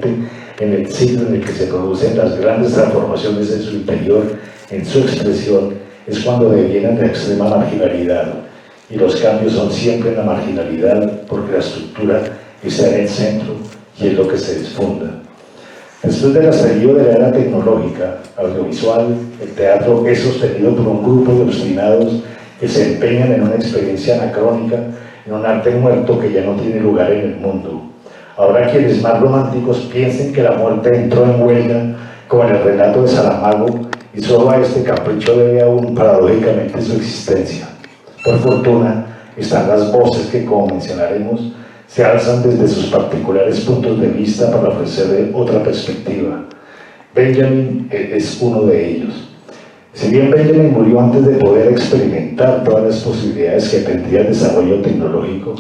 en el siglo en el que se producen las grandes transformaciones en su interior, en su expresión, es cuando devienen de extrema marginalidad, y los cambios son siempre en la marginalidad porque la estructura está en el centro y es lo que se desfunda. Después del estallido de la era tecnológica, audiovisual, el teatro es sostenido por un grupo de obstinados que se empeñan en una experiencia anacrónica, en un arte muerto que ya no tiene lugar en el mundo. Ahora quienes más románticos piensen que la muerte entró en huelga, como en el relato de Saramago, y solo a este capricho debe aún paradójicamente su existencia. Por fortuna, están las voces que, como mencionaremos, se alzan desde sus particulares puntos de vista para ofrecer otra perspectiva. Benjamin es uno de ellos. Si bien Benjamin murió antes de poder experimentar todas las posibilidades que tendría el desarrollo tecnológico,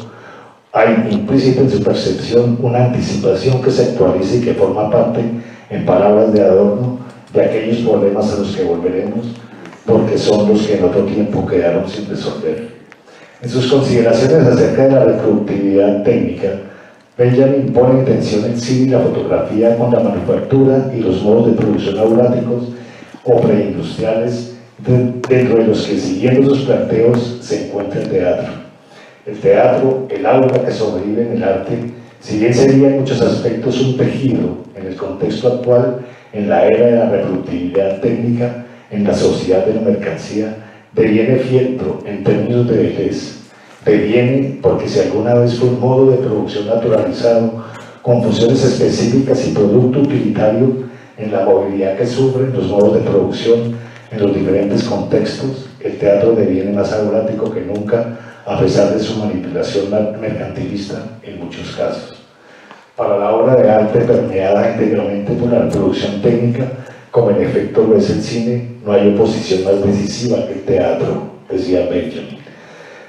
hay implícita en su percepción una anticipación que se actualiza y que forma parte, en palabras de Adorno, de aquellos problemas a los que volveremos, porque son los que en otro tiempo quedaron sin resolver. En sus consideraciones acerca de la reproductividad técnica, Benjamin pone en tensión el cine y la fotografía con la manufactura y los modos de producción auráticos o preindustriales, dentro de los que, siguiendo sus planteos, se encuentra el teatro. El teatro, el aura que sobrevive en el arte, si bien sería en muchos aspectos un tejido en el contexto actual, en la era de la reproductividad técnica, en la sociedad de la mercancía, deviene fieltro en términos de vejez. Deviene porque si alguna vez fue un modo de producción naturalizado, con funciones específicas y producto utilitario, en la movilidad que sufren los modos de producción en los diferentes contextos, el teatro deviene más aurático que nunca, a pesar de su manipulación mercantilista en muchos casos. Para la obra de arte permeada íntegramente por la reproducción técnica, como en efecto lo es el cine, no hay oposición más decisiva que el teatro, decía Benjamin.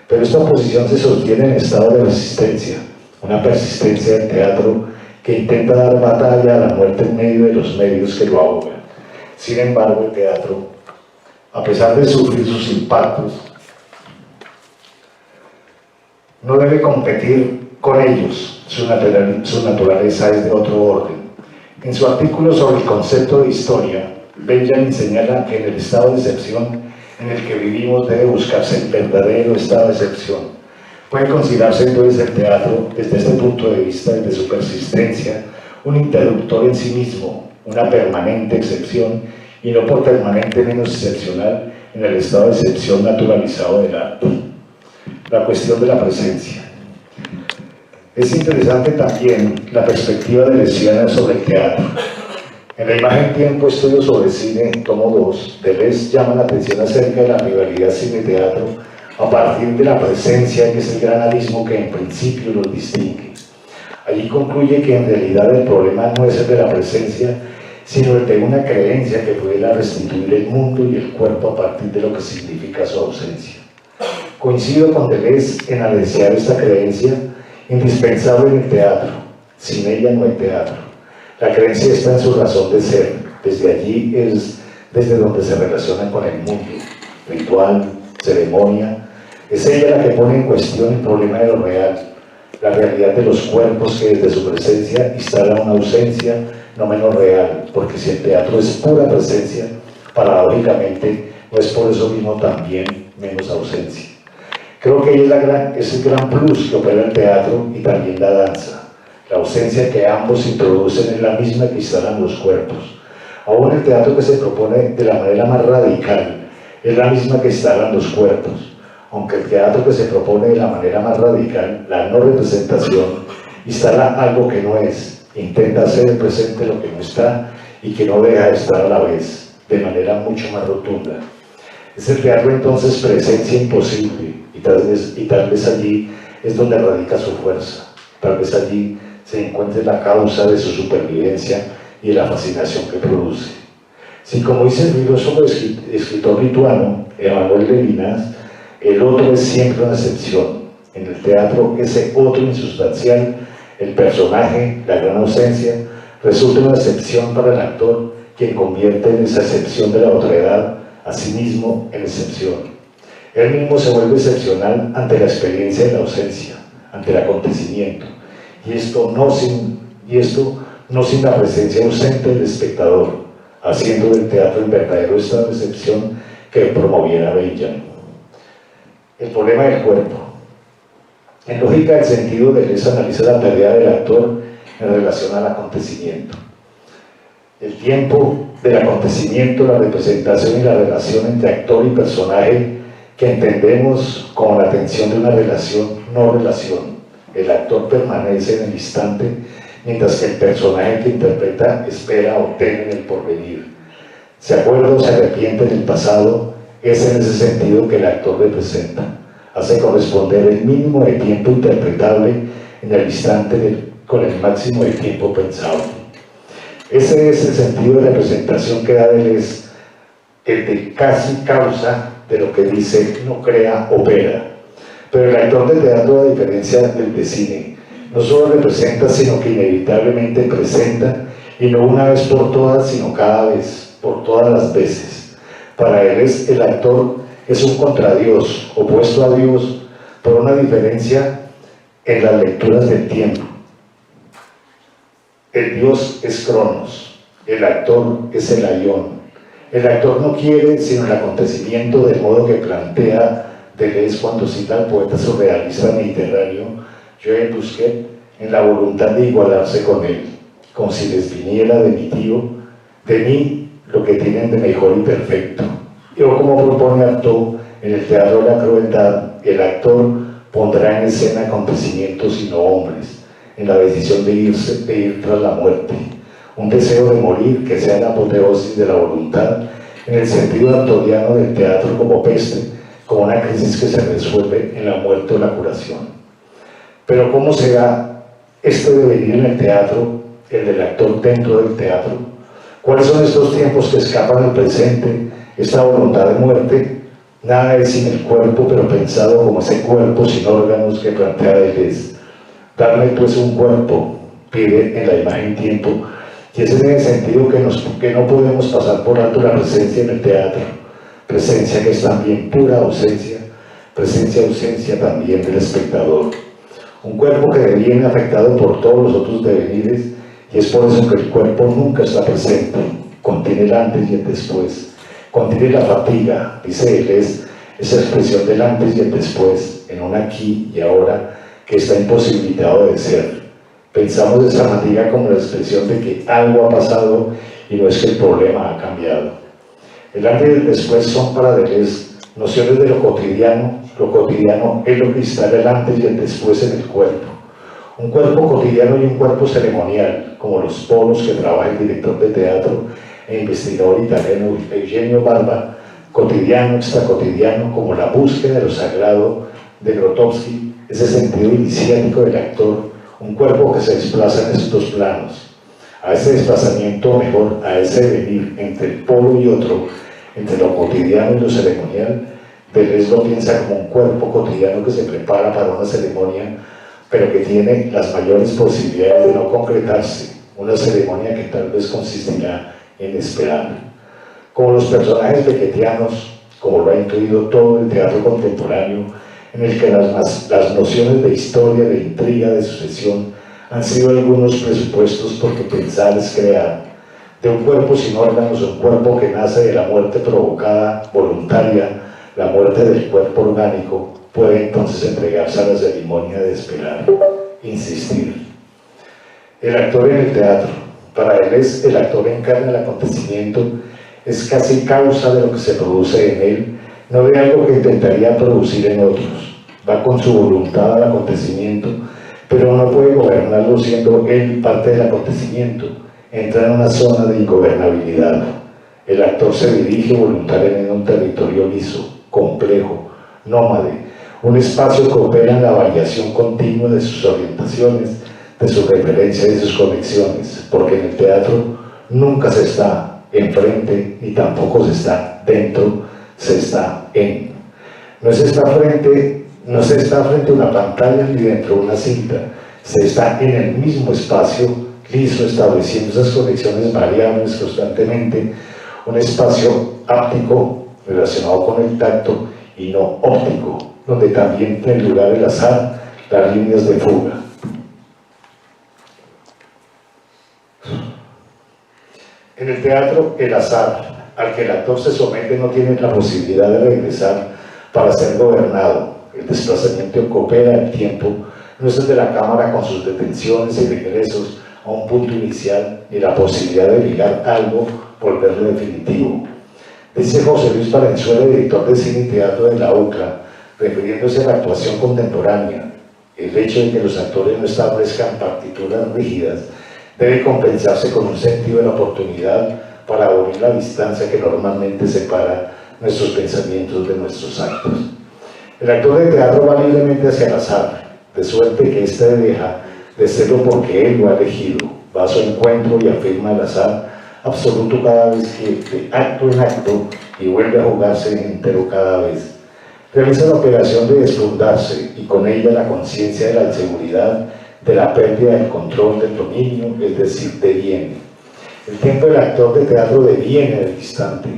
Pero esta oposición se sostiene en estado de resistencia, una persistencia del teatro que intenta dar batalla a la muerte en medio de los medios que lo ahogan. Sin embargo, el teatro, a pesar de sufrir sus impactos, no debe competir con ellos, su naturaleza es de otro orden. En su artículo sobre el concepto de historia, Benjamin señala que en el estado de excepción en el que vivimos debe buscarse el verdadero estado de excepción. Puede considerarse entonces el teatro, desde este punto de vista, desde su persistencia, un interruptor en sí mismo, una permanente excepción, y no por permanente menos excepcional en el estado de excepción naturalizado del arte. La cuestión de la presencia. Es interesante también la perspectiva de Deleuziana sobre el teatro. En la imagen Tiempo, estudio sobre cine, tomo 2, Deleuze llama la atención acerca de la rivalidad cine-teatro a partir de la presencia, que es el gran abismo que en principio los distingue. Allí concluye que en realidad el problema no es el de la presencia, sino el de una creencia que pudiera restituir el mundo y el cuerpo a partir de lo que significa su ausencia. Coincido con Deleuze en apreciar esta creencia indispensable en el teatro. Sin ella no hay teatro. La creencia está en su razón de ser. Desde allí es desde donde se relaciona con el mundo. Ritual, ceremonia. Es ella la que pone en cuestión el problema de lo real, la realidad de los cuerpos que desde su presencia instala una ausencia no menos real, porque si el teatro es pura presencia, paradójicamente no es por eso mismo también menos ausencia. Creo que es el gran plus que opera el teatro y también la danza. La ausencia que ambos introducen es la misma que instalan los cuerpos. Aún el teatro que se propone de la manera más radical es la misma que instalan los cuerpos, aunque el teatro que se propone de la manera más radical, la no representación, instala algo que no es, intenta hacer el presente lo que no está y que no deja de estar a la vez, de manera mucho más rotunda. Es el teatro entonces presencia imposible, y tal vez allí es donde radica su fuerza, tal vez allí se encuentre la causa de su supervivencia y de la fascinación que produce. Si, como dice el filósofo escritor lituano Emanuel Levinas, el otro es siempre una excepción. En el teatro, ese otro insustancial, el personaje, la gran ausencia, resulta una excepción para el actor, quien convierte en esa excepción de la otredad a sí mismo en excepción. Él mismo se vuelve excepcional ante la experiencia de la ausencia, ante el acontecimiento, y esto no sin la presencia ausente del espectador, haciendo del teatro el verdadero estado de excepción que promoviera Benjamin. El problema del cuerpo. En lógica del sentido, Deleuze analiza la tarea del actor en relación al acontecimiento. El tiempo del acontecimiento, la representación y la relación entre actor y personaje que entendemos como la tensión de una relación, no relación. El actor permanece en el instante, mientras que el personaje que interpreta espera o teme en el porvenir. Se acuerda o se arrepiente en el pasado, es en ese sentido que el actor representa. Hace corresponder el mínimo de tiempo interpretable en el instante con el máximo de tiempo pensado. Ese es el sentido de representación que da Deleuze, el de casi causa de lo que dice no crea, opera. Pero el actor de teatro, a diferencia del de cine, no solo representa, sino que inevitablemente presenta, y no una vez por todas, sino cada vez, por todas las veces. Para él el actor es un contradios, opuesto a Dios, por una diferencia en las lecturas del tiempo. El Dios es Cronos, el actor es el Aion. El actor no quiere sino el acontecimiento, de modo que plantea Deleuze cuando cita al poeta surrealista mediterráneo Joël Busquet en la voluntad de igualarse con él, como si les viniera de mi tío, de mí lo que tienen de mejor y perfecto. O como propone Artaud en el teatro de la crueldad, el actor pondrá en escena acontecimientos y no hombres, en la decisión de ir tras la muerte, un deseo de morir que sea la apoteosis de la voluntad, en el sentido artodiano del teatro como peste, como una crisis que se resuelve en la muerte o la curación. Pero ¿cómo será este devenir en el teatro, el del actor dentro del teatro? ¿Cuáles son estos tiempos que escapan al presente, esta voluntad de muerte? Nada es sin el cuerpo, pero pensado como ese cuerpo sin órganos que plantea Deleuze. Darme pues un cuerpo, pide en la imagen tiempo, y es en el sentido que no podemos pasar por alto la presencia en el teatro, presencia que es también pura ausencia, presencia-ausencia también del espectador. Un cuerpo que deviene afectado por todos los otros devenires, y es por eso que el cuerpo nunca está presente, contiene el antes y el después, contiene la fatiga, dice Deleuze, esa expresión del antes y el después, en un aquí y ahora, que está imposibilitado de ser. Pensamos esa fatiga como la expresión de que algo ha pasado y no es que el problema ha cambiado. El antes y el después son para Deleuze nociones de lo cotidiano es lo que instala el antes y el después en el cuerpo. Un cuerpo cotidiano y un cuerpo ceremonial, como los polos que trabaja el director de teatro e investigador italiano Eugenio Barba, cotidiano, extracotidiano, como la búsqueda de lo sagrado de Grotowski, ese sentido iniciático del actor, un cuerpo que se desplaza en estos planos. A ese desplazamiento, o mejor, a ese venir entre el polo y otro, entre lo cotidiano y lo ceremonial, Deleuze lo piensa como un cuerpo cotidiano que se prepara para una ceremonia, pero que tiene las mayores posibilidades de no concretarse, una ceremonia que tal vez consistirá en esperar. Como los personajes beckettianos, como lo ha intuido todo el teatro contemporáneo, en el que las nociones de historia, de intriga, de sucesión, han sido algunos presupuestos porque pensar es crear. De un cuerpo sin órganos, un cuerpo que nace de la muerte provocada, voluntaria, la muerte del cuerpo orgánico, puede entonces entregarse a la ceremonia de esperar, insistir. El actor en el teatro, para él el actor encarna el acontecimiento, es casi causa de lo que se produce en él, no de algo que intentaría producir en otros. Va con su voluntad al acontecimiento, pero no puede gobernarlo siendo él parte del acontecimiento. Entra en una zona de ingobernabilidad. El actor se dirige voluntariamente a un territorio liso, complejo, nómade, un espacio que opera en la variación continua de sus orientaciones, de sus referencias y sus conexiones, porque en el teatro nunca se está enfrente ni tampoco se está dentro, se está en. No se está frente a una pantalla ni dentro de una cinta, se está en el mismo espacio liso, estableciendo esas conexiones variables constantemente, un espacio áptico relacionado con el tacto y no óptico, donde también tiene lugar el azar, las líneas de fuga. teatro, el azar, al que el actor se somete, no tiene la posibilidad de regresar para ser gobernado. El desplazamiento coopera el tiempo, no es el de la cámara con sus detenciones y regresos a un punto inicial, ni la posibilidad de ligar algo, volverlo definitivo. Dice José Luis Valenzuela, director de cine y teatro de la UCLA, refiriéndose a la actuación contemporánea: el hecho de que los actores no establezcan partituras rígidas debe compensarse con un sentido de la oportunidad para abolir la distancia que normalmente separa nuestros pensamientos de nuestros actos. El actor de teatro va libremente hacia el azar, de suerte que éste deja de serlo porque él lo ha elegido, va a su encuentro y afirma el azar absoluto cada vez que de acto en acto, y vuelve a jugarse entero cada vez. Realiza la operación de desfundarse y con ella la conciencia de la inseguridad, de la pérdida del control del dominio, es decir, deviene. El tiempo del actor de teatro deviene del instante,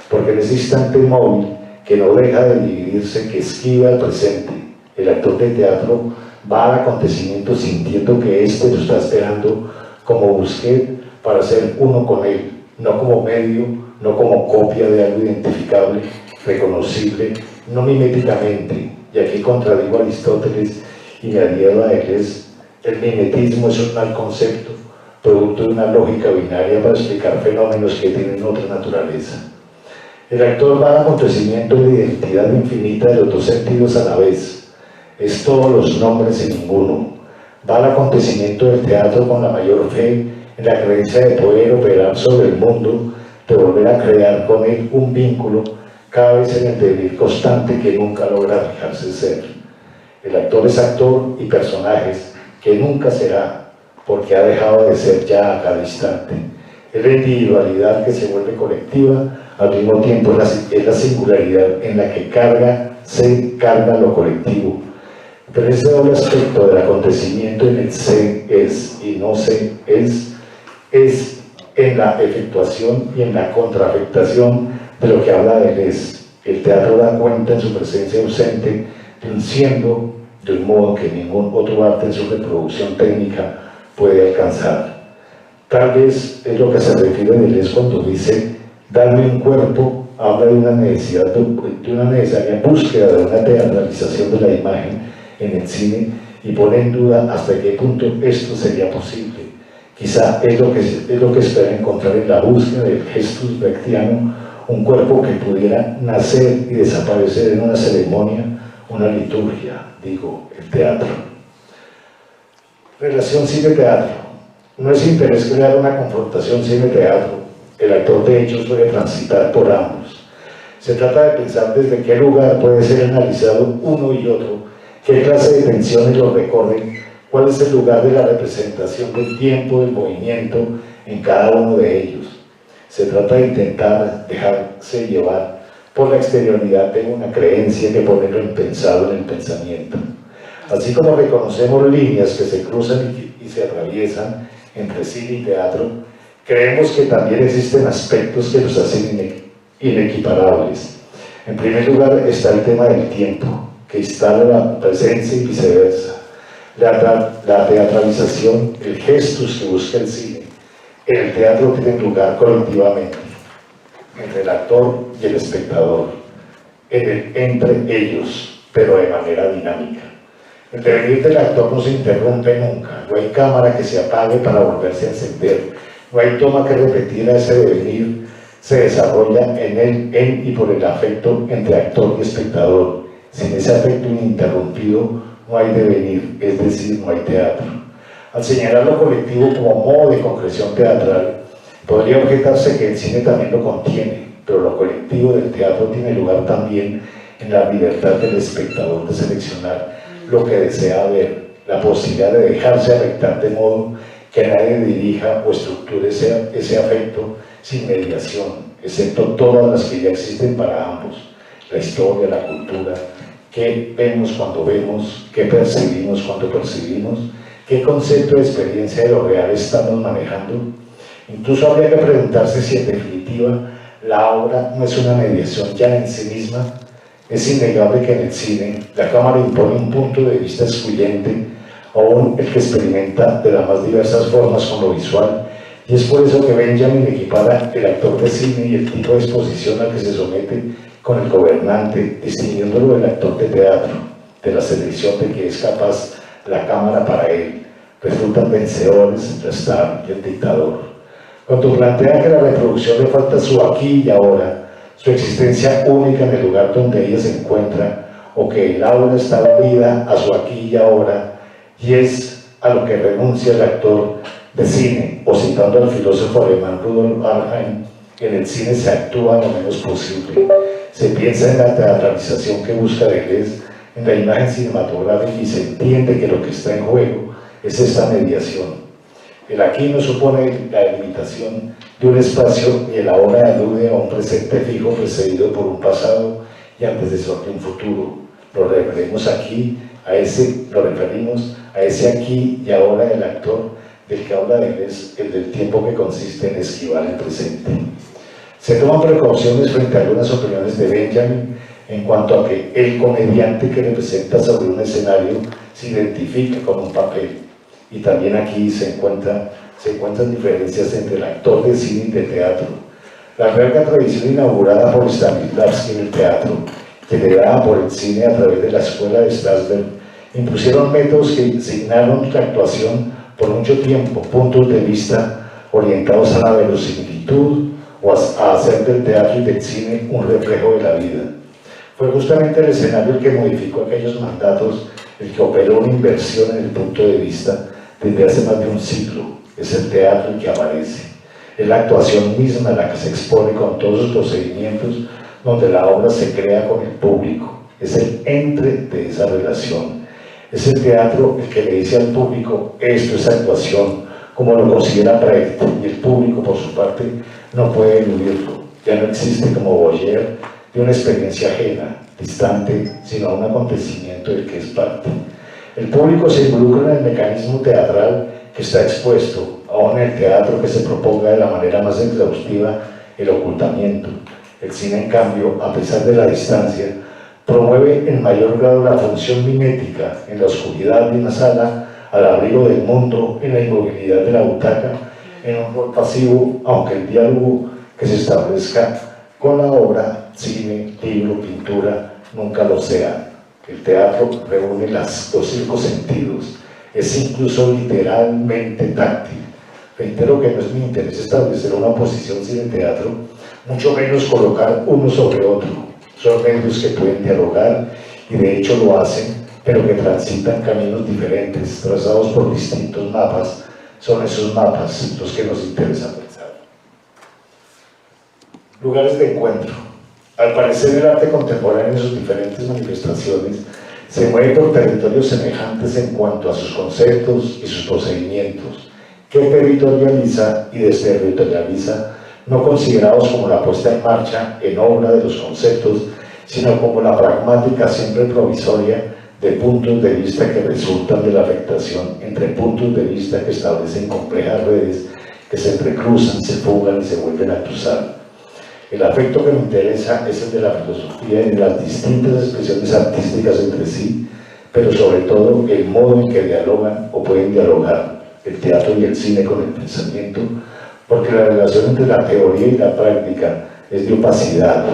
porque en ese instante móvil que no deja de dividirse, que esquiva el presente, el actor de teatro va al acontecimiento sintiendo que éste lo está esperando como Busquet para ser uno con él, no como medio, no como copia de algo identificable, reconocible, no miméticamente. Y aquí contradigo a Aristóteles y me adhiero a él: el mimetismo es un mal concepto, producto de una lógica binaria para explicar fenómenos que tienen otra naturaleza. El actor va al acontecimiento de la identidad infinita de los dos sentidos a la vez, es todos los nombres y ninguno. Va al acontecimiento del teatro con la mayor fe, en la creencia de poder operar sobre el mundo, de volver a crear con él un vínculo, cada vez en el devenir constante que nunca logra dejarse ser. El actor es actor y personajes que nunca será, porque ha dejado de ser ya a cada instante. Es la individualidad que se vuelve colectiva, al mismo tiempo es la singularidad en la que se carga lo colectivo. Pero ese doble aspecto del acontecimiento en el se es y no se es en la efectuación y en la contraafectación de lo que habla del es. El teatro da cuenta en su presencia ausente de un siendo de un modo que ningún otro arte en su reproducción técnica puede alcanzar. Tal vez es lo que se refiere a Deleuze cuando dice: darle un cuerpo, habla de una necesaria búsqueda de una teatralización de la imagen en el cine, y pone en duda hasta qué punto esto sería posible. Quizá es lo que espera encontrar en la búsqueda del gestus brechtiano, un cuerpo que pudiera nacer y desaparecer en una ceremonia, una liturgia, digo, el teatro. Relación cine-teatro. No es interés crear una confrontación cine-teatro. El actor de hecho suele transitar por ambos. Se trata de pensar desde qué lugar puede ser analizado uno y otro, qué clase de tensiones los recorren, cuál es el lugar de la representación del tiempo, del movimiento en cada uno de ellos. Se trata de intentar dejarse llevar por la exterioridad de una creencia que pone lo impensado en el pensamiento. Así como reconocemos líneas que se cruzan y se atraviesan entre cine y teatro, creemos que también existen aspectos que los hacen inequiparables. En primer lugar está el tema del tiempo, que instala la presencia y viceversa. La teatralización, el gestus que busca el cine, en el teatro tienen lugar colectivamente, entre el actor y el espectador, entre ellos, pero de manera dinámica. El devenir del actor no se interrumpe nunca, no hay cámara que se apague para volverse a encender, no hay toma que repetir a ese devenir, se desarrolla en y por el afecto entre actor y espectador. Sin ese afecto ininterrumpido no hay devenir, es decir, no hay teatro. Al señalar lo colectivo como modo de concreción teatral, podría objetarse que el cine también lo contiene, pero lo colectivo del teatro tiene lugar también en la libertad del espectador de seleccionar lo que desea ver, la posibilidad de dejarse afectar de modo que nadie dirija o estructure ese afecto sin mediación, excepto todas las que ya existen para ambos: la historia, la cultura, qué vemos cuando vemos, qué percibimos cuando percibimos, qué concepto de experiencia de lo real estamos manejando. Incluso habría que preguntarse si en definitiva la obra no es una mediación ya en sí misma. Es innegable que en el cine la cámara impone un punto de vista excluyente, aún el que experimenta de las más diversas formas con lo visual, Y es por eso que Benjamin equipara el actor de cine y el tipo de exposición al que se somete con el gobernante, distinguiéndolo del actor de teatro, de la selección de que es capaz la cámara para él. Resultan vencedores el star y el dictador. Cuando plantea que a la reproducción le falta su aquí y ahora, su existencia única en el lugar donde ella se encuentra, o que el aura está unida a su aquí y ahora, y es a lo que renuncia el actor de cine, o citando al filósofo alemán Rudolf Arnheim, en el cine se actúa lo menos posible. Se piensa en la teatralización que busca Deleuze, en la imagen cinematográfica, y se entiende que lo que está en juego es esta mediación. El aquí no supone la delimitación de un espacio y el ahora alude a un presente fijo precedido por un pasado y antecesor de un futuro. Lo referimos a ese aquí y ahora del actor del que habla Deleuze, el del tiempo que consiste en esquivar el presente. Se toman precauciones frente a algunas opiniones de Benjamin en cuanto a que el comediante que representa sobre un escenario se identifica con un papel. Y también aquí se encuentran diferencias entre el actor de cine y de teatro. La larga tradición inaugurada por Stanislavski en el teatro, generada por el cine a través de la escuela de Strasberg, impusieron métodos que designaron la actuación por mucho tiempo, puntos de vista orientados a la verosimilitud o a hacer del teatro y del cine un reflejo de la vida. Fue justamente el escenario el que modificó aquellos mandatos, el que operó una inversión en el punto de vista desde hace más de un siglo. Es el teatro el que aparece. Es la actuación misma la que se expone con todos sus procedimientos, donde la obra se crea con el público. Es el entre de esa relación. Es el teatro el que le dice al público, esto es actuación, como lo considera Brecht, y el público, por su parte, no puede eludirlo. Ya no existe como voyeur de una experiencia ajena, distante, sino un acontecimiento del que es parte. El público se involucra en el mecanismo teatral que está expuesto, aún en el teatro que se proponga de la manera más exhaustiva el ocultamiento. El cine, en cambio, a pesar de la distancia, promueve en mayor grado la función mimética en la oscuridad de una sala, al abrigo del mundo, en la inmovilidad de la butaca, en un rol pasivo, aunque el diálogo que se establezca con la obra, cine, libro, pintura, nunca lo sea. El teatro reúne los 5 sentidos, es incluso literalmente táctil. Reitero que no es mi interés establecer una oposición cine-teatro, mucho menos colocar uno sobre otro. Son medios que pueden dialogar y de hecho lo hacen, pero que transitan caminos diferentes, trazados por distintos mapas. Son esos mapas los que nos interesan pensar. Lugares de encuentro. Al parecer, el arte contemporáneo en sus diferentes manifestaciones se mueve por territorios semejantes en cuanto a sus conceptos y sus procedimientos, que territorializa y desterritorializa, no considerados como la puesta en marcha en obra de los conceptos, sino como la pragmática siempre provisoria de puntos de vista que resultan de la afectación entre puntos de vista que establecen complejas redes que se entrecruzan, se fugan y se vuelven a cruzar. El afecto que me interesa es el de la filosofía y de las distintas expresiones artísticas entre sí, pero sobre todo el modo en que dialogan o pueden dialogar el teatro y el cine con el pensamiento, porque la relación entre la teoría y la práctica es de opacidad,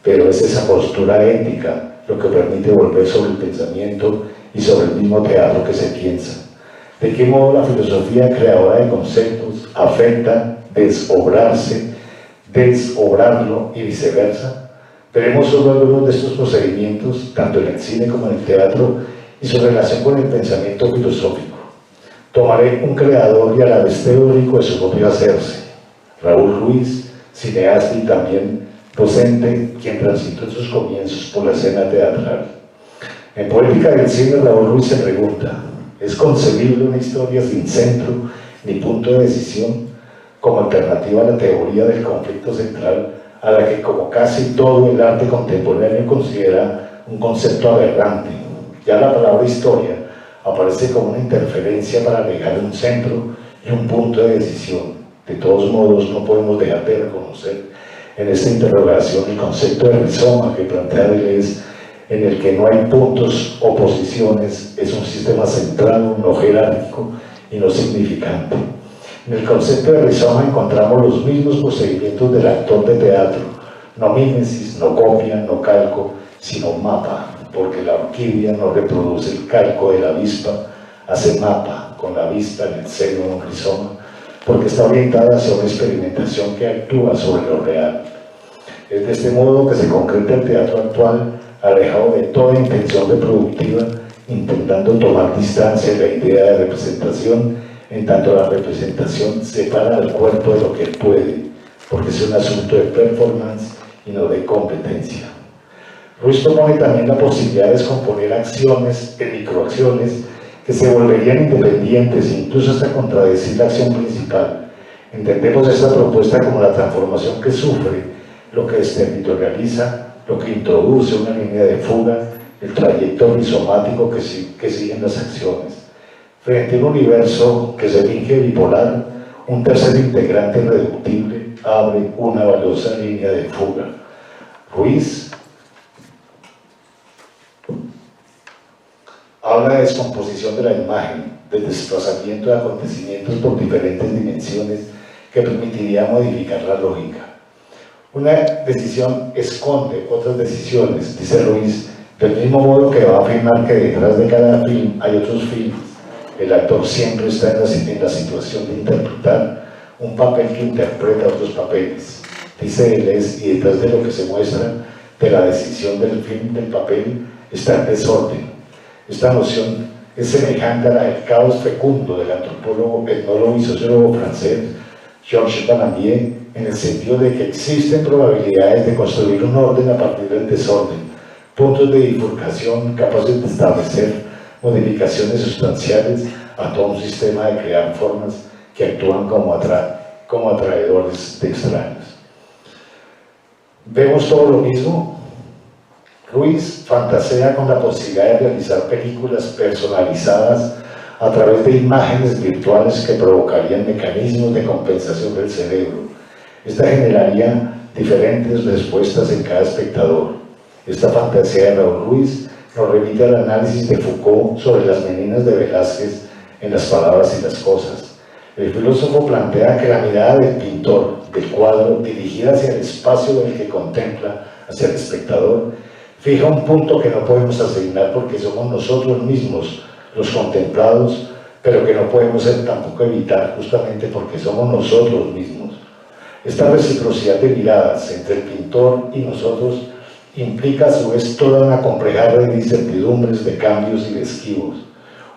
pero es esa postura ética lo que permite volver sobre el pensamiento y sobre el mismo teatro que se piensa. ¿De qué modo la filosofía creadora de conceptos afecta desobrarlo y viceversa? Veremos solo algunos de estos procedimientos, tanto en el cine como en el teatro, y su relación con el pensamiento filosófico. Tomaré un creador y a la vez teórico de su propio hacerse, Raúl Ruiz, cineasta y también docente, quien transitó en sus comienzos por la escena teatral. En Poética del Cine, Raúl Ruiz se pregunta, ¿es concebible una historia sin centro ni punto de decisión, como alternativa a la teoría del conflicto central, a la que como casi todo el arte contemporáneo considera un concepto aberrante? Ya la palabra historia aparece como una interferencia para alejar un centro y un punto de decisión. De todos modos, no podemos dejar de reconocer en esta interrogación el concepto de rizoma que plantea Deleuze, en el que no hay puntos o posiciones, es un sistema centrado, no jerárquico y no significante. En el concepto de rizoma encontramos los mismos procedimientos del actor de teatro, no mímesis, no copia, no calco, sino mapa, porque la orquídea no reproduce el calco de la avispa, hace mapa con la vista en el seno de un rizoma, porque está orientada hacia una experimentación que actúa sobre lo real. Es de este modo que se concreta el teatro actual, alejado de toda intención reproductiva, intentando tomar distancia de la idea de representación, en tanto la representación separa al cuerpo de lo que él puede, porque es un asunto de performance y no de competencia. Ruiz propone también la posibilidad de descomponer acciones en microacciones que se volverían independientes e incluso hasta contradecir la acción principal. Entendemos esta propuesta como la transformación que sufre lo que desterritorializa, lo que introduce una línea de fuga, el trayecto rizomático que siguen las acciones. Frente a un universo que se finge bipolar, un tercer integrante irreductible abre una valiosa línea de fuga. Ruiz habla de descomposición de la imagen, del desplazamiento de acontecimientos por diferentes dimensiones que permitiría modificar la lógica. Una decisión esconde otras decisiones, dice Ruiz, del mismo modo que va a afirmar que detrás de cada film hay otros films. El actor siempre está en la situación de interpretar un papel que interpreta otros papeles. Dice Deleuze, y detrás de lo que se muestra de la decisión del film del papel está el desorden. Esta noción es semejante a la del caos fecundo del antropólogo, etnólogo y sociólogo francés Georges Balandier, en el sentido de que existen probabilidades de construir un orden a partir del desorden, puntos de bifurcación capaces de establecer modificaciones sustanciales a todo un sistema de crear formas que actúan como atraedores de extraños. ¿Vemos todo lo mismo? Ruiz fantasea con la posibilidad de realizar películas personalizadas a través de imágenes virtuales que provocarían mecanismos de compensación del cerebro. Esta generaría diferentes respuestas en cada espectador. Esta fantasía de Raúl Ruiz nos remite al análisis de Foucault sobre las meninas de Velázquez en Las palabras y las cosas. El filósofo plantea que la mirada del pintor, del cuadro, dirigida hacia el espacio del que contempla, hacia el espectador, fija un punto que no podemos asignar porque somos nosotros mismos los contemplados, pero que no podemos tampoco evitar justamente porque somos nosotros mismos. Esta reciprocidad de miradas entre el pintor y nosotros implica a su vez toda una compleja red de incertidumbres, de cambios y de esquivos.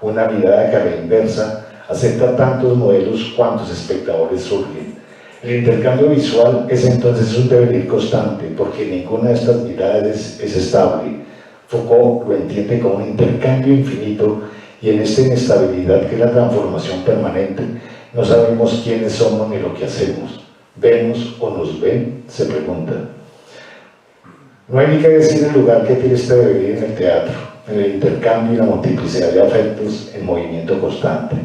Una mirada que a la inversa acepta tantos modelos cuantos espectadores surgen. El intercambio visual es entonces un devenir constante, porque ninguna de estas miradas es estable. Foucault lo entiende como un intercambio infinito, y en esta inestabilidad que es la transformación permanente, no sabemos quiénes somos ni lo que hacemos. ¿Vemos o nos ven?, se pregunta. No hay ni que decir el lugar que tiene este devenir en el teatro, en el intercambio y la multiplicidad de afectos en movimiento constante.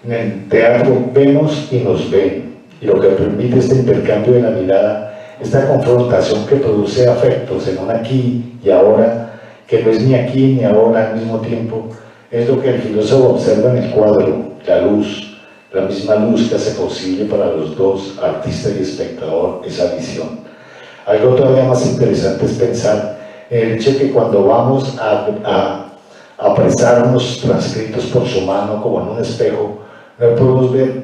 En el teatro vemos y nos ven, y lo que permite este intercambio de la mirada, esta confrontación que produce afectos en un aquí y ahora, que no es ni aquí ni ahora al mismo tiempo, es lo que el filósofo observa en el cuadro, la luz, la misma luz que hace posible para los dos, artista y espectador, esa visión. Algo todavía más interesante es pensar en el hecho de que cuando vamos a apresarnos transcritos por su mano como en un espejo, no podemos ver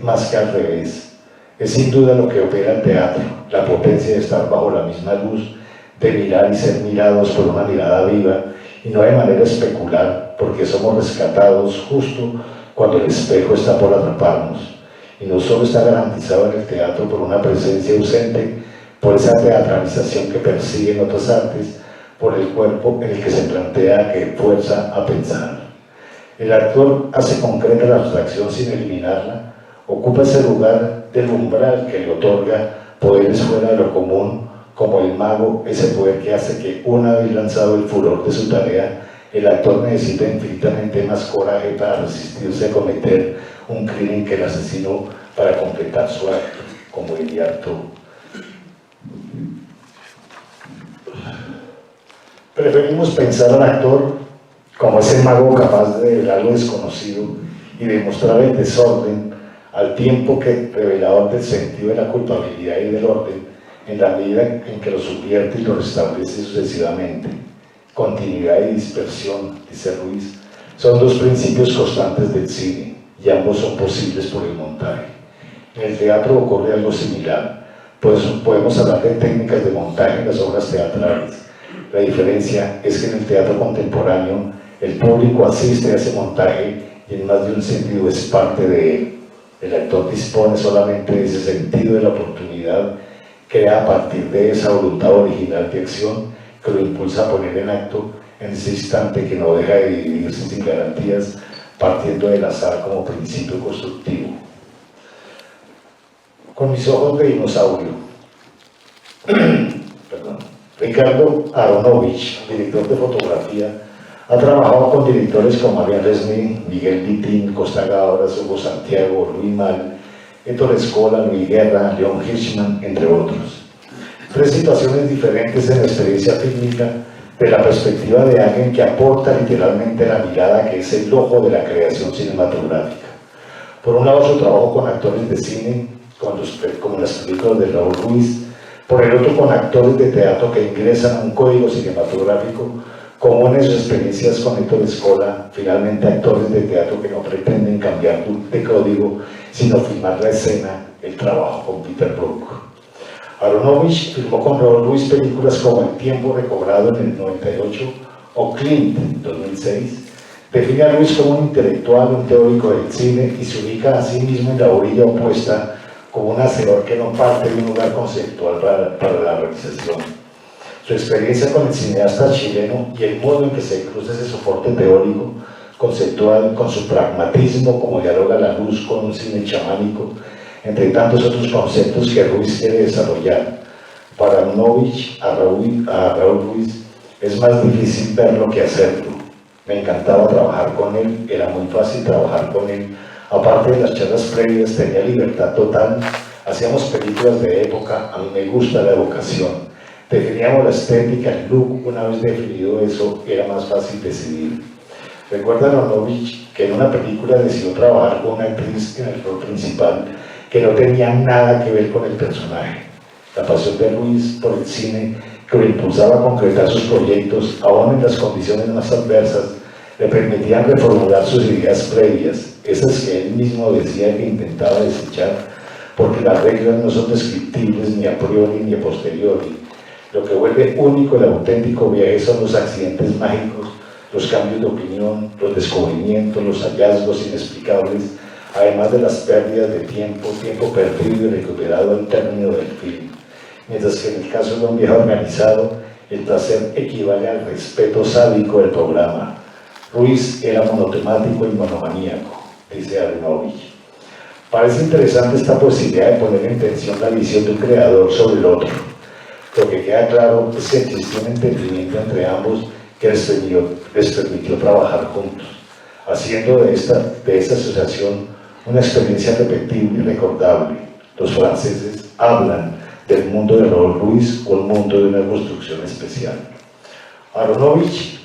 más que al revés. Es sin duda lo que opera el teatro, la potencia de estar bajo la misma luz, de mirar y ser mirados por una mirada viva, y no de manera especular, porque somos rescatados justo cuando el espejo está por atraparnos. Y no solo está garantizado en el teatro por una presencia ausente, por esa teatralización que persiguen otras artes, por el cuerpo en el que se plantea que fuerza a pensar. El actor hace concreta la abstracción sin eliminarla, ocupa ese lugar del umbral que le otorga poderes fuera de lo común, como el mago, ese poder que hace que, una vez lanzado el furor de su tarea, el actor necesita infinitamente más coraje para resistirse a cometer un crimen que el asesino para completar su acto, como diría Artaud. Preferimos pensar al actor como ese mago capaz de ver algo desconocido y de mostrar el desorden al tiempo que revelador del sentido de la culpabilidad y del orden, en la medida en que lo subvierte y lo restablece sucesivamente. Continuidad y dispersión, dice Ruiz, son dos principios constantes del cine, y ambos son posibles por el montaje. En el teatro ocurre algo similar, pues podemos hablar de técnicas de montaje en las obras teatrales. La diferencia es que en el teatro contemporáneo el público asiste a ese montaje y en más de un sentido es parte de él. El actor dispone solamente de ese sentido de la oportunidad, crea a partir de esa voluntad original de acción que lo impulsa a poner en acto en ese instante que no deja de dividirse sin garantías, partiendo del azar como principio constructivo. Con mis ojos de dinosaurio. Ricardo Aronovich, director de fotografía, ha trabajado con directores como Ariel Resnick, Miguel Vitín, Costa Gabras, Hugo Santiago, Luis Mal, Héctor Escola, Luis Guerra, León Hirschman, entre otros. Tres situaciones diferentes en la experiencia fílmica de la perspectiva de alguien que aporta literalmente la mirada que es el ojo de la creación cinematográfica. Por un lado, su trabajo con actores de cine, como las películas de Raúl Ruiz, por el otro con actores de teatro que ingresan a un código cinematográfico, como en sus experiencias con Héctor Escola, finalmente actores de teatro que no pretenden cambiar de código, sino filmar la escena, el trabajo con Peter Brook. Aronovich filmó con Raúl Ruiz películas como El tiempo recobrado en el 98 o Clint en 2006. Define a Ruiz como un intelectual, un teórico del cine y se ubica a sí mismo en la orilla opuesta como un hacedor que no parte de un lugar conceptual para la realización. Su experiencia con el cineasta chileno y el modo en que se cruza ese soporte teórico, conceptual, con su pragmatismo, como dialoga la luz con un cine chamánico, entre tantos otros conceptos que Ruiz quiere desarrollar. Para Aronovich, a Raúl Ruiz, es más difícil verlo que hacerlo. Me encantaba trabajar con él, era muy fácil trabajar con él. Aparte de las charlas previas, tenía libertad total, hacíamos películas de época, a mí me gusta la evocación. Definíamos la estética, el look, una vez definido eso, era más fácil decidir. Recuerda Aronovich que en una película decidió trabajar con una actriz en el rol principal que no tenía nada que ver con el personaje. La pasión de Ruiz por el cine, que lo impulsaba a concretar sus proyectos, aún en las condiciones más adversas, le permitían reformular sus ideas previas, esas que él mismo decía que intentaba desechar, porque las reglas no son descriptibles ni a priori ni a posteriori. Lo que vuelve único el auténtico viaje son los accidentes mágicos, los cambios de opinión, los descubrimientos, los hallazgos inexplicables, además de las pérdidas de tiempo perdido y recuperado al término del film. Mientras que en el caso de un viaje organizado, el placer equivale al respeto sádico del programa. Ruiz era monotemático y monomaníaco, dice Aronovich. Parece interesante esta posibilidad de poner en tensión la visión de un creador sobre el otro. Lo que queda claro es que existió un entendimiento entre ambos que les permitió trabajar juntos, haciendo de esta asociación una experiencia repetible y recordable. Los franceses hablan del mundo de Raúl Ruiz o el mundo de una construcción especial. Aronovich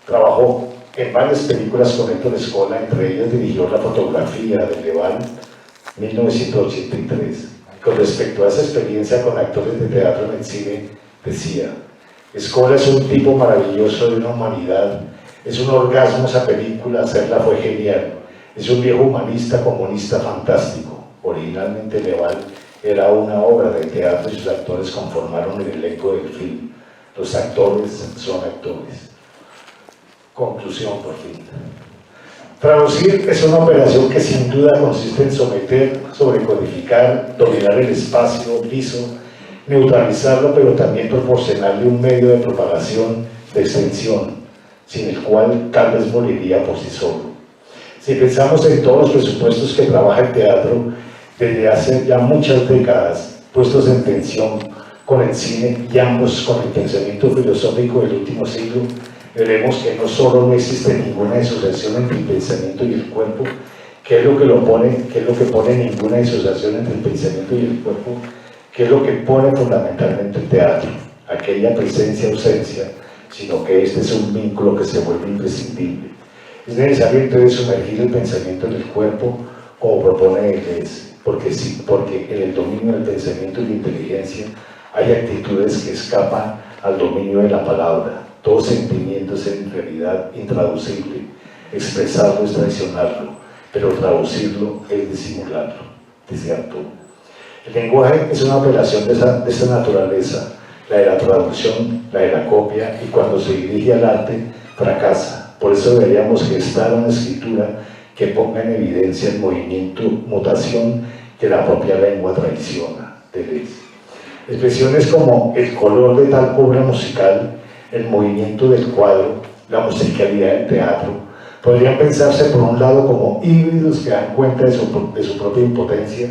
trabajó en varias películas con Héctor Escola, entre ellas dirigió La fotografía de Leval, 1983. Con respecto a esa experiencia con actores de teatro en el cine, decía: Escola es un tipo maravilloso de una humanidad, es un orgasmo esa película, hacerla fue genial, es un viejo humanista comunista fantástico. Originalmente Leval era una obra de teatro y sus actores conformaron el elenco del film. Los actores son actores. Conclusión, por fin. Traducir es una operación que sin duda consiste en someter, sobrecodificar, dominar el espacio liso, neutralizarlo, pero también proporcionarle un medio de propagación, de extensión, sin el cual tal vez moriría por sí solo. Si pensamos en todos los presupuestos que trabaja el teatro, desde hace ya muchas décadas, puestos en tensión con el cine y ambos con el pensamiento filosófico del último siglo, veremos que no solo no existe ninguna disociación entre el pensamiento y el cuerpo, que es lo que pone ninguna disociación entre el pensamiento y el cuerpo, que es lo que pone fundamentalmente el teatro, aquella presencia-ausencia, sino que este es un vínculo que se vuelve imprescindible. Es necesario entonces sumergir el pensamiento en el cuerpo, como propone Deleuze, porque en el dominio del pensamiento y la inteligencia hay actitudes que escapan al dominio de la palabra. Todo sentimiento es en realidad intraducible. Expresarlo es traicionarlo, pero traducirlo es disimularlo, dice Artaud. El lenguaje es una operación de esa naturaleza, la de la traducción, la de la copia, y cuando se dirige al arte, fracasa. Por eso deberíamos gestar una escritura que ponga en evidencia el movimiento, mutación que la propia lengua traiciona. Deleuze. Expresiones como el color de tal obra musical, el movimiento del cuadro, la musicalidad del teatro, podrían pensarse por un lado como híbridos que dan cuenta de su propia impotencia,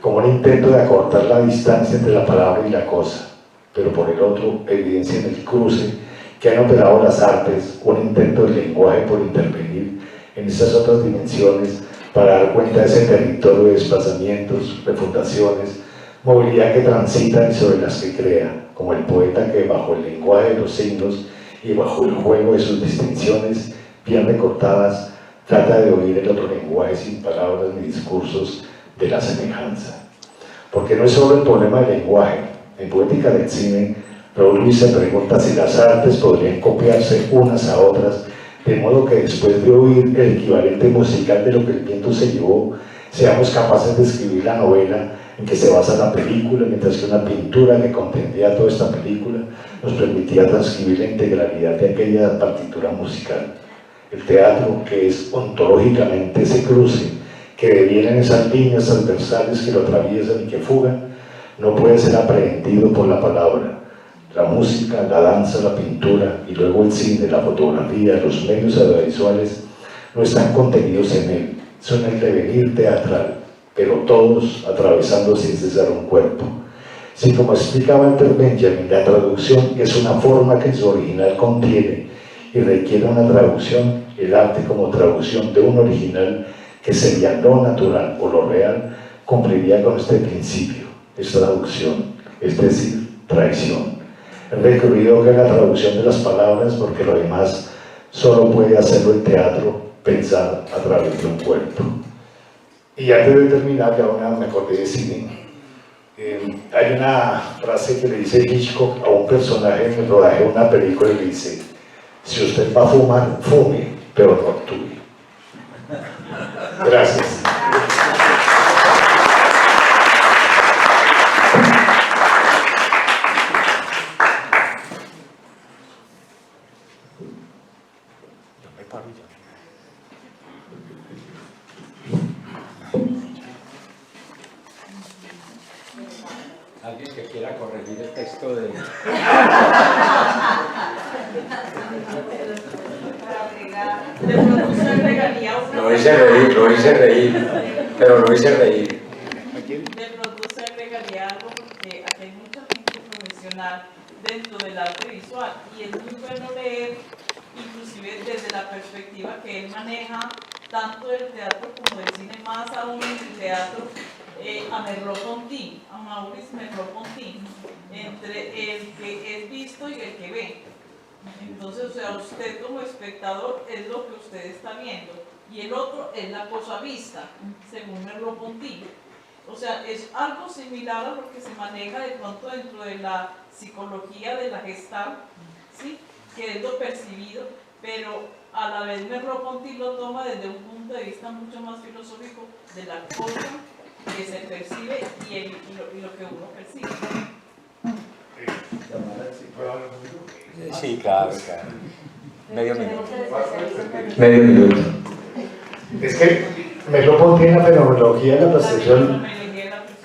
como un intento de acortar la distancia entre la palabra y la cosa, pero por el otro evidencian el cruce que han operado las artes, un intento del lenguaje por intervenir en esas otras dimensiones para dar cuenta de ese territorio de desplazamientos, refundaciones, movilidad que transitan y sobre las que crea, como el poeta que bajo el lenguaje de los signos y bajo el juego de sus distinciones bien recortadas trata de oír el otro lenguaje sin palabras ni discursos de la semejanza. Porque no es solo el problema del lenguaje. En Poética del Cine, Raúl Ruiz se pregunta si las artes podrían copiarse unas a otras, de modo que después de oír el equivalente musical de lo que el viento se llevó, seamos capaces de escribir la novela en que se basa la película, mientras que una pintura que contendía toda esta película nos permitía transcribir la integralidad de aquella partitura musical. El teatro, que es ontológicamente ese cruce, que devienen esas líneas transversales que lo atraviesan y que fugan, no puede ser aprehendido por la palabra. La música, la danza, la pintura y luego el cine, la fotografía, los medios audiovisuales no están contenidos en él, son el devenir teatral, pero todos atravesando sin cesar un cuerpo. Si, como explica Walter Benjamin, la traducción es una forma que en su original contiene y requiere una traducción, el arte como traducción de un original que sería lo natural o lo real, cumpliría con este principio, es traducción, es decir, traición. He recurrido que la traducción de las palabras, porque lo demás solo puede hacerlo el teatro, pensar a través de un cuerpo. Y antes de terminar, ya me acordé de cine. Hay una frase que le dice Hitchcock a un personaje en el rodaje de una película y le dice: si usted va a fumar, fume, pero no actúe. Gracias. Alguien que quiera corregir el texto de... Lo hice reír, pero lo hice reír. De pronto se agregaría algo porque aquí hay mucha gente profesional dentro del arte visual y es muy bueno leer, inclusive desde la perspectiva que él maneja, tanto del teatro como del cine, más aún del teatro, a Merleau-Ponty, a Maurice Merleau-Ponty, entre el que es visto y el que ve. Entonces, o sea, usted como espectador es lo que usted está viendo y el otro es la cosa vista, según Merleau-Ponty. O sea, es algo similar a lo que se maneja de pronto dentro de la psicología de la Gestalt, ¿sí? Que es lo percibido, pero a la vez Merleau-Ponty lo toma desde un punto de vista mucho más filosófico de la cosa que se percibe y lo que uno percibe. Sí, claro. Medio minuto. Medio minuto. Es que Merleau-Ponty en la fenomenología de la percepción,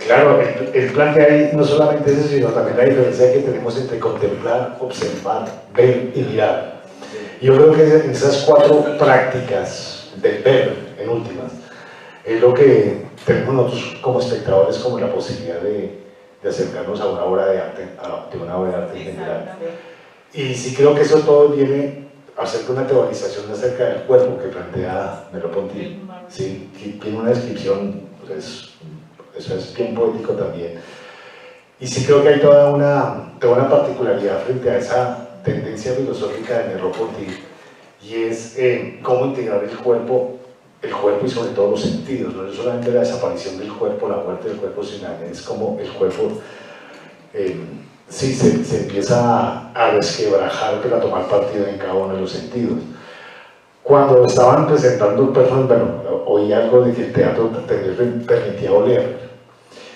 claro, él plantea ahí no solamente eso, sino también la diferencia que tenemos entre contemplar, observar, ver y mirar. Yo creo que esas cuatro prácticas del ver, en últimas, es lo que tenemos nosotros como espectadores como la posibilidad de acercarnos a una obra de arte, de una obra de arte en general. Y sí creo que eso todo viene a hacer una teorización acerca del cuerpo que plantea Merleau-Ponty. Sí, tiene una descripción, pues eso es bien poético también. Y sí creo que hay toda una particularidad frente a esa tendencia filosófica de Merleau-Ponty, y es cómo integrar el cuerpo el cuerpo y sobre todo los sentidos. No es solamente la desaparición del cuerpo, la muerte del cuerpo, sino es como el cuerpo sí se empieza a resquebrajar para tomar partido en cada uno de los sentidos. Cuando estaban presentando personas, bueno, oí algo de que el teatro permitía oler.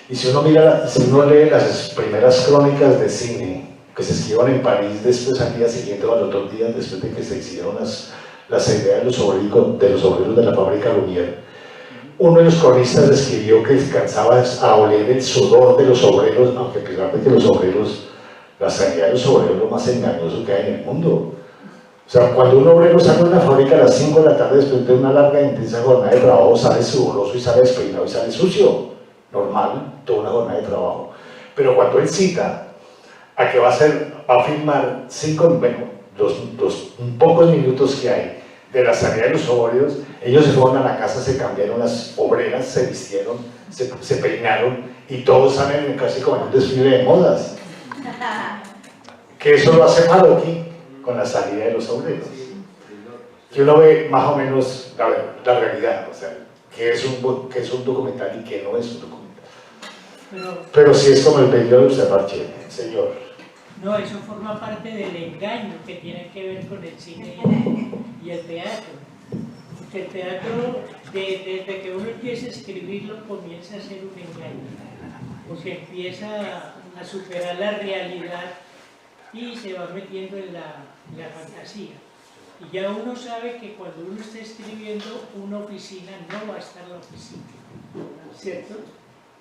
Y si uno lee las primeras crónicas de cine que se escribieron en París después al día siguiente o al otro día después de que se hicieron las ideas de los obreros de la fábrica Lumière, uno de los cronistas describió que alcanzaba a oler el sudor de los obreros, aunque a pesar de que los obreros, la sanidad de los obreros es lo más engañoso que hay en el mundo. O sea, cuando un obrero sale de una fábrica a las 5 de la tarde después de una larga e intensa jornada de trabajo, sale sudoroso y sale despeinado y sale sucio. Normal, toda una jornada de trabajo. Pero cuando él cita a que va a filmar los pocos minutos que hay de la salida de los obreros, ellos se fueron a la casa, se cambiaron las obreras, se vistieron, se peinaron y todos salen casi como en un desfile de modas. Que eso lo hace Maroki con la salida de los obreros. Que uno ve más o menos la realidad, o sea, que es un documental y que no es un documental. Pero sí es como el peligro de observar Chile, señor. No, eso forma parte del engaño que tiene que ver con el cine y el teatro. Porque el teatro, desde que uno empieza a escribirlo, comienza a ser un engaño. Porque empieza a superar la realidad y se va metiendo en la fantasía. Y ya uno sabe que cuando uno está escribiendo una oficina, no va a estar la oficina, ¿cierto?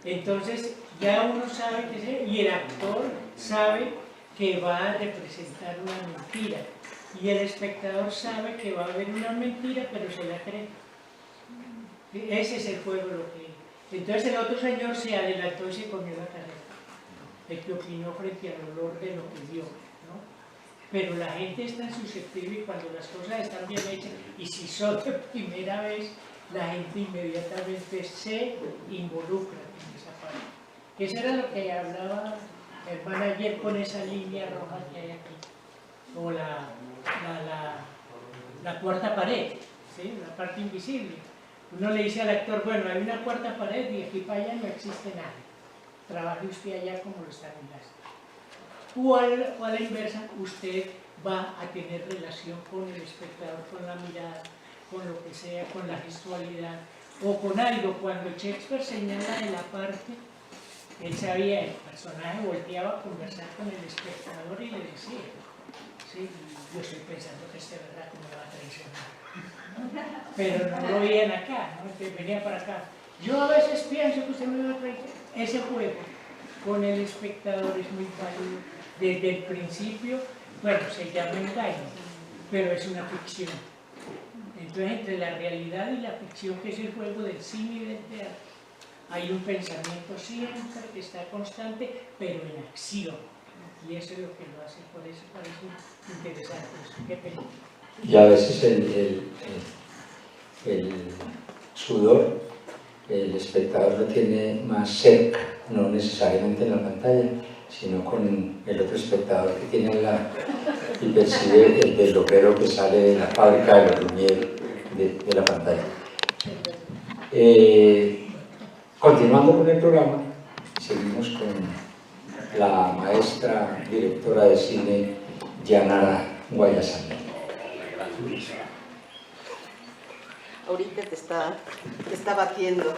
Entonces ya uno sabe y el actor sabe que va a representar una mentira. Y el espectador sabe que va a haber una mentira, pero se la cree. Ese es el juego lo que... Entonces el otro señor se adelantó y se comió la carrera. El que opinó frente al olor de lo que vio, ¿no? Pero la gente es tan susceptible y cuando las cosas están bien hechas, y si son de primera vez, la gente inmediatamente se involucra en esa parte. Eso era lo que hablaba el manager con esa línea roja que hay aquí, o la cuarta pared, ¿sí? La parte invisible. Uno le dice al actor, bueno, hay una cuarta pared y aquí para allá no existe nada. Trabaje usted allá como lo está mirando. O a la inversa, usted va a tener relación con el espectador, con la mirada, con lo que sea, con la gestualidad, o con algo. Cuando Shakespeare señala en la parte, él sabía, el personaje volteaba a conversar con el espectador y le decía, sí, yo estoy pensando que este verdad me va a traicionar. Pero no lo veían acá, ¿no? Entonces venía para acá. Yo a veces pienso que usted me va a traicionar. Ese juego con el espectador es muy válido desde el principio. Bueno, se llama engaño, pero es una ficción. Entonces, entre la realidad y la ficción, que es el juego del cine y del teatro, hay un pensamiento siempre que está constante, pero en acción. Y eso es lo que lo hace, por eso parece interesante. Qué película. Y a veces el sudor, el espectador lo tiene más cerca, no necesariamente en la pantalla, sino con el otro espectador que tiene al lado y percibe el del obrero que sale de la fábrica de los Lumière de la pantalla. Continuando con el programa, seguimos con la maestra directora de cine Yanara Guayasami. Ahorita te está batiendo.